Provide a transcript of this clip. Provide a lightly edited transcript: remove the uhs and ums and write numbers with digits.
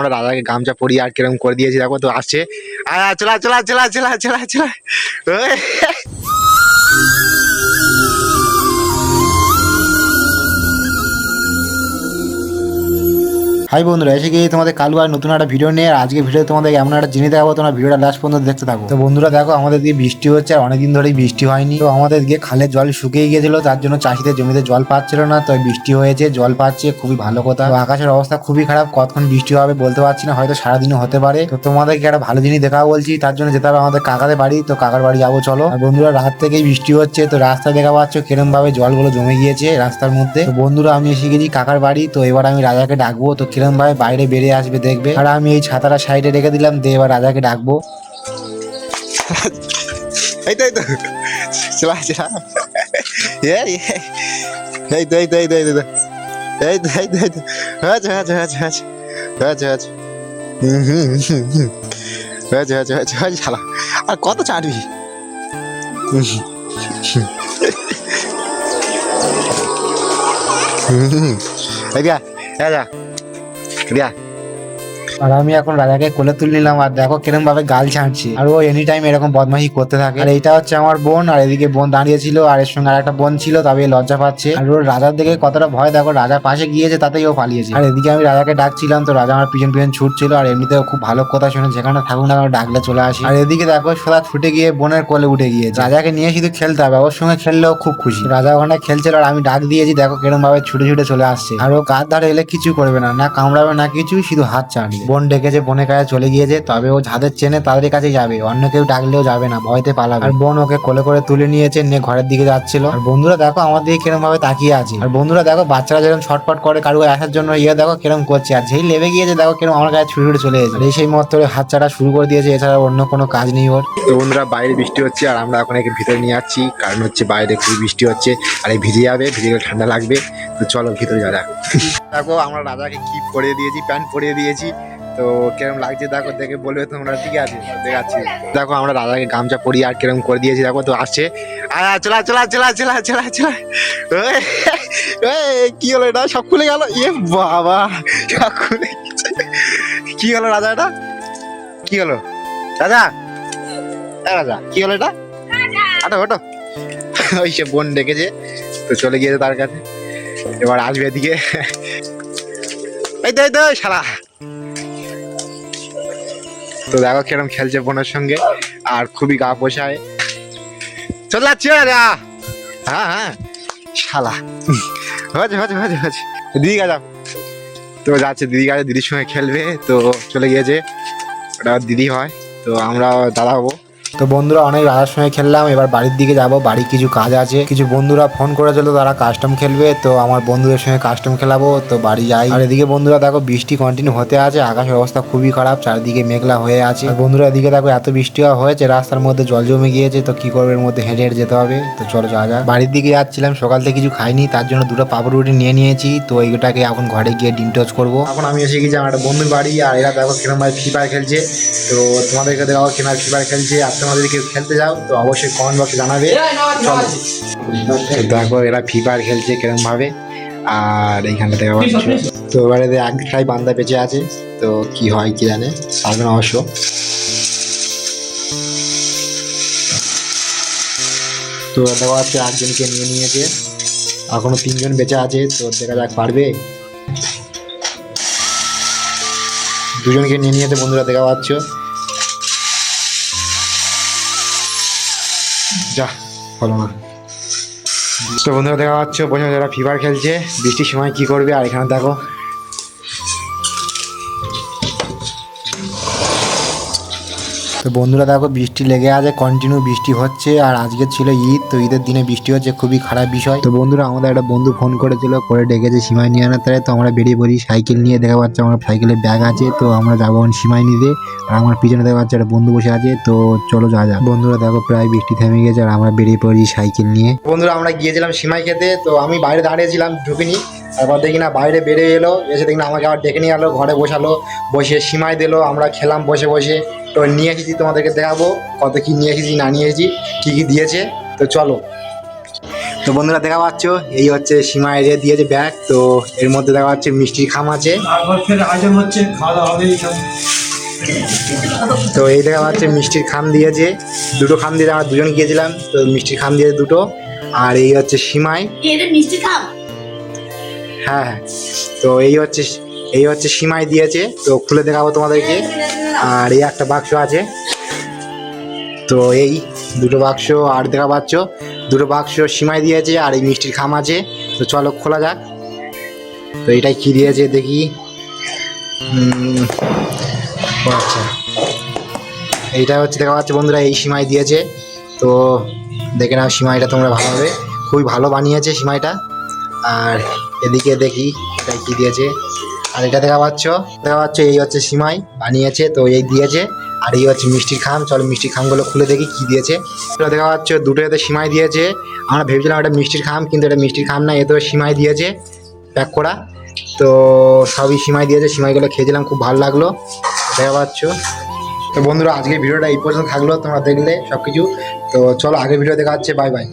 আমরা রাজাকে গামছা পরিয়ে আর কিরকম করে দিয়েছি দেখো তো আসছে। চলা চলা চলা চলা চলা চলা। হাই বন্ধুরা, এসে গিয়ে তোমাদের কালু আর নতুন একটা ভিডিও নিয়ে। আজকে ভিডিও তোমাদের এমন একটা জিনিস দেখাবো, তোমরা ভিডিওটা লাস্ট পর্যন্ত দেখতে থাকো। তো বন্ধুরা দেখো, আমাদের দিকে বৃষ্টি হচ্ছে আর অনেকদিন ধরেই বৃষ্টি হয়নি। তো আমাদের দিকে খালের জল শুকিয়ে গিয়েছিল, তার জন্য চাষিদের জমিতে জল পাচ্ছিল না। তো বৃষ্টি হয়েছে, জল পাচ্ছে, খুবই ভালো কথা। তো আকাশের অবস্থা খুবই খারাপ, কতক্ষণ বৃষ্টি হবে বলতে পারছি না, হয়তো সারাদিনও হতে পারে। তো তোমাদেরকে একটা ভালো জিনিস দেখাবো বলছি, তার জন্য যেতে হবে আমাদের কাকাদের বাড়ি। তো কাকার বাড়ি যাবো চলো। আর বন্ধুরা রাত থেকেই বৃষ্টি হচ্ছে, তো রাস্তা দেখা পাচ্ছ কিরম ভাবে জলগুলো জমে গিয়েছে রাস্তার মধ্যে। তো বন্ধুরা আমি এসে গেছি কাকার বাড়ি। তো এবার আমি রাজাকে ডাকবো, তো কিরম ভাবে বাইরে বেরিয়ে আসবে দেখবে। আর আমি এই ছাতাটা সাইডে রেখে দিলাম, দিয়ে এবার রাজাকে ডাকবো। এই তো এই তো চলা চলা, এই তো এই তো এই তো এই তো এই তো এই তো এই তো আচ্ছা আচ্ছা আচ্ছা আচ্ছা আচ্ছা আচ্ছা আচ্ছা আচ্ছা চালা। আর কত চাটবি? আর আমি এখন রাজাকে কোলে তুলে নিলাম, আর দেখো কিরম ভাবে গাল ছাড়ছে। আর ও এনি টাইম এরকম বদমাশি করতে থাকে। আর এইটা হচ্ছে আমার বোন, আর এদিকে বোন দাঁড়িয়ে ছিল, আর এর সঙ্গে আর একটা বোন ছিল, তবে লজ্জা পাচ্ছে। আর ওর রাজার দিকে কতটা ভয় দেখো, রাজা পাশে গিয়েছে তাতেই ও পালিয়েছে। আর এদিকে আমি রাজাকে ডাকছিলাম, তো রাজা আমার পিছন পিছন ছুটছিল। আর এমনিতেও খুব ভালো কথা শুনে যেখানে থাকুক না ডাকলে চলে আসি। আর এদিকে দেখো সোজা ছুটে গিয়ে বোনের কোলে উঠে গিয়েছে। রাজাকে নিয়ে শুধু খেলতে হবে, ওর সঙ্গে খেললেও খুব খুশি। রাজা ওখানে খেলছিল আর আমি ডাক দিয়েছি, দেখো কিরম ভাবে ছুটে ছুটে চলে আসছে। আর ও গাছ ধারে এলে কিছু করবে না, না কামড়াবে না কিছু, শুধু হাত চাড়বে। বোন ডেকেছে, বোনের কাছে চলে গিয়েছে, তবে ও যাদের চেনে তাদের কাছে যাবে, অন্য কেউ ডাকলেও যাবে না, ভয়তে পালাবে। আর বোন ওকে কোলে করে তুলে নিয়েছে, নিয়ে ঘরের দিকে যাচ্ছিল। আর বন্ধুরা দেখো আমার দিকে কিরম ভাবে তাকিয়ে আছে। আর বন্ধুরা দেখো বাচ্চারা যেরকম ছটপট করে কারু আসার জন্য, ইয়ে দেখো কিরম করছে। আর যেই লেবে গিয়েছে দেখো কিরম আমার কাছে ছুটে ছুটে চলে এসেছে। আর এই সেই মত হাত চাটা শুরু করে দিয়েছে, এছাড়া অন্য কোনো কাজ নেই ওর। তো বন্ধুরা বাইরে বৃষ্টি হচ্ছে, আর আমরা এখন একে ভিতরে নিয়ে যাচ্ছি, কারণ হচ্ছে বাইরে খুবই বৃষ্টি হচ্ছে। আর এই ভিজে যাবে, ভিজে গেলে ঠান্ডা লাগবে। তো চলো ভিতরে যা যাক। দেখো আমরা রাজাকে কি পরিয়ে দিয়েছি, প্যান্ট পরিয়ে দিয়েছি। তো কিরম লাগছে দেখো, দেখে বলবে তোমরা, ঠিক আছে দেখাচ্ছি। দেখো আমরা রাজাকে গামছা পরিয়ে আর কিরম করে দিয়েছি দেখো। তো আসছে, চলা চলা চলা চলা চলা চলা। কি হলো এটা, সব খুলে গেল? ইয়ে বাবা, সব খুলে কি হলো রাজা? এটা কি হলো রাজা? রাজা কি হলো এটা? আটো ওটো। ওই সে বোন ডেকেছে, তো চলে গিয়েছে তার কাছে। এবার আসবে এদিকে, এই তো এই তো শালা। তো দেখো কিরম খেলছে বোনের সঙ্গে, আর খুবই গা পোষায়। চল যাচ্ছি রাজা। হ্যাঁ হ্যাঁ শালা, হচ্ছে হচ্ছে হচ্ছে হচ্ছে। দিদি গা যাও। তো যাচ্ছে দিদি কাছে, দিদির সঙ্গে খেলবে। তো চলে গিয়েছে, ওটা দিদি হয়, তো আমরা দাদা হবো। তো বন্ধুরা অনেক রাজার সঙ্গে খেললাম, এবার বাড়ির দিকে যাব। বাড়ি কিছু কাজ আছে, কিছু বন্ধুরা ফোন করেছিল, তারা কাস্টম খেলবে। তো আমার বন্ধুদের সঙ্গে কাস্টম খেলাবো, তো বাড়ি যাই। আর এদিকে বন্ধুরা দেখো বৃষ্টি কন্টিনিউ হতে আছে, আকাশের অবস্থা খুবই খারাপ, চারিদিকে মেঘলা হয়ে আছে। আর বন্ধুরা এদিকে দেখো এত বৃষ্টি হয়েছে, রাস্তার মধ্যে জল জমে গিয়েছে। তো কি করবে, এর মধ্যে হেঁটে হেঁটে যেতে হবে। তো চলো যাওয়া যাক। বাড়ির দিকে যাচ্ছিলাম, সকাল থেকে কিছু খাইনি, তার জন্য দুটো পাপড় রুটি নিয়ে নিয়েছি। তো এইটাকে এখন ঘরে গিয়ে ডিম টোস্ট করবো। এখন আমি এসে গেছি আমার একটা বন্ধুর বাড়ি, আর এরা দেখো কিরম ভাবে ফ্রি ফায়ার খেলছে। তো তোমাদেরকে দেখাবো কিরম ফ্রি ফায়ার খেলছে। আর তোমাদের কেউ খেলতে যাও তো অবশ্যই কমেন্ট বক্সে জানাবে। চলো দেখো এরা ফ্রি ফায়ার খেলছে কিরম ভাবে। আর এইখানটা দেখা পাচ্ছি, তো এবারে একটাই বান্দা বেঁচে আছে। তো কি হয় কি জানে, পারবে না অবশ্য। তো দেখা যাচ্ছে একজনকে নিয়ে নিয়েছে, এখনো তিনজন বেঁচে আছে। তো দেখা যাক পারবে। দুজনকে নিয়ে নিয়েছে বন্ধুরা, দেখা পাচ্ছ। যা হলো না। তো বন্ধুরা দেখা পাচ্ছ বোঝা যারা ফ্রি ফায়ার খেলছে, বৃষ্টির সময় কি করবে। আর এখানে দেখো তো বন্ধুরা দেখো বৃষ্টি লেগে আছে, কন্টিনিউ বৃষ্টি হচ্ছে। আর আজকে ছিল ঈদ, তো ঈদের দিনে বৃষ্টি হচ্ছে, খুবই খারাপ বিষয়। তো বন্ধুরা আমাদের একটা বন্ধু ফোন করেছিল, করে ডেকেছে সিমাই নিয়ে আনার তাই। তো আমরা বেরিয়ে পড়ি সাইকেল নিয়ে, দেখা পাচ্ছে আমার সাইকেলে ব্যাগ আছে। তো আমরা যাবো সিমাই নিতে। আর আমার পিছনে দেখা যাচ্ছে একটা বন্ধু বসে আছে। তো চলো যা যা। বন্ধুরা দেখো প্রায় বৃষ্টি থেমে গেছে, আর আমরা বেরিয়ে পড়ি সাইকেল নিয়ে। বন্ধুরা আমরা গিয়েছিলাম সিমাই খেতে, তো আমি বাইরে দাঁড়িয়েছিলাম, ঢুকিনি। তারপর দেখি না বাইরে বেরিয়ে এলো, এসে দেখি না আমাকে আবার ডেকে নিয়ে গেলো, ঘরে বসালো, বসে সিমাই দিলো, আমরা খেলাম বসে বসে। তো নিয়ে এসেছি, তোমাদেরকে দেখাবো কত কি নিয়ে এসেছি না নিয়ে এসেছি, কী কী দিয়েছে। তো চলো। তো তো বন্ধুরা দেখা পাচ্ছ এই হচ্ছে সীমায় দিয়েছে ব্যাগ, তো এর মধ্যে দেখা যাচ্ছে মিষ্টির খাম আছে। তারপর ফের আয়োজন হচ্ছে, খাওয়া দাওয়া হবে এইসব। তো এই দেখা যাচ্ছে মিষ্টির খাম দিয়েছে, দুটো খাম দিয়ে আমরা দুজন গিয়েছিলাম, তো মিষ্টির খাম দিয়েছে দুটো। আর এই হচ্ছে সীমাই। এটা মিষ্টি খাম। হ্যাঁ হ্যাঁ, তো এই হচ্ছে সীমাই দিয়েছে, তো খুলে দেখাবো তোমাদেরকে। আর এই একটা বাক্স আছে, তো এই দুটো বাক্স আর দেখা পাচ্ছ, দুটো বাক্স সীমাই দিয়েছে আর এই মিষ্টির খাম আছে। তো চলো খোলা যাক। তো এটাই কি দিয়েছে দেখি। ও আচ্ছা, এইটা হচ্ছে দেখা পাচ্ছে বন্ধুরা এই সিমাই দিয়েছে। তো দেখে নাও সিমাইটা তোমরা ভালোভাবে, খুবই ভালো বানিয়েছে সিমাইটা। আর এদিকে দেখি এটা কি দিয়েছে। আর এটা দেখা পাচ্ছ এই হচ্ছে সিমাই বানিয়েছে, তো এই দিয়েছে। আর এই হচ্ছে মিষ্টির খাম, চলো মিষ্টির খামগুলো খুলে দেখি কি দিয়েছে। তো দেখা পাচ্ছে দুটো এতে সিমাই দিয়েছে। আমরা ভেবেছিলাম এটা মিষ্টির খাম, কিন্তু এটা মিষ্টির খাম না, এতেও সিমাই দিয়েছে প্যাক করা। তো সবই সিমাই দিয়েছে, সিমাইগুলো খেয়েছিলাম, খুব ভালো লাগলো। দেখা পাচ্ছ। তো বন্ধুরা আজকে ভিডিওটা এই পর্যন্ত থাকলো, তোমরা দেখলে সব কিছু। তো চলো আগের ভিডিও দেখা হচ্ছে, বাই বাই।